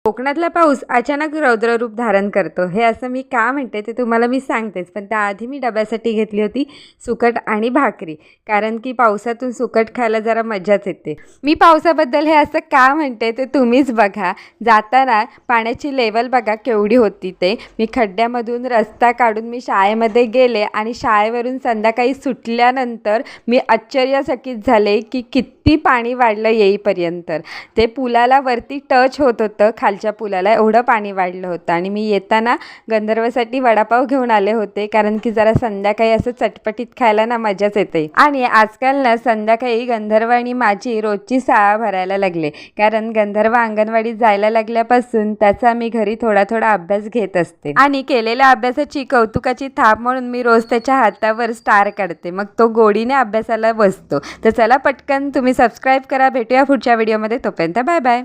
कोकणातला पाऊस अचानक रौद्ररूप धारण करतो हे असं मी का म्हणते ते तुम्हाला मी सांगतेच, पण त्याआधी मी डब्यासाठी घेतली होती सुकट आणि भाकरी, कारण की पावसातून सुकट खायला जरा मजाच येते. मी पावसाबद्दल हे असं का म्हणते ते तुम्हीच बघा. जाताना पाण्याची लेवल बघा केवढी होती ते. मी खड्ड्यामधून रस्ता काढून मी शाळेमध्ये गेले आणि शाळेवरून संध्याकाळी सुटल्यानंतर मी आश्चर्यचकित झाले की किती पाणी वाढलं येईपर्यंत. ते पुलाला वरती टच होत होतं, खालच्या पुलाला एवढं पाणी वाढलं होतं. आणि मी येताना गंधर्वसाठी वडापाव घेऊन आले होते, कारण की जरा संध्याकाळी असं चटपटीत खायला ना मजाच येते. आणि आजकाल ना संध्याकाळी गंधर्व आणि माझी रोजची शाळा भरायला लागले, कारण गंधर्व अंगणवाडीत जायला लागल्यापासून त्याचा मी घरी थोडा थोडा अभ्यास घेत असते. आणि केलेल्या अभ्यासाची कौतुकाची थाप म्हणून मी रोज त्याच्या हातावर स्टार काढते, मग तो गोडीने अभ्यासाला बसतो. तर चला पटकन तुम्ही सबस्क्राईब करा. भेटूया पुढच्या व्हिडिओमध्ये. तोपर्यंत बाय बाय.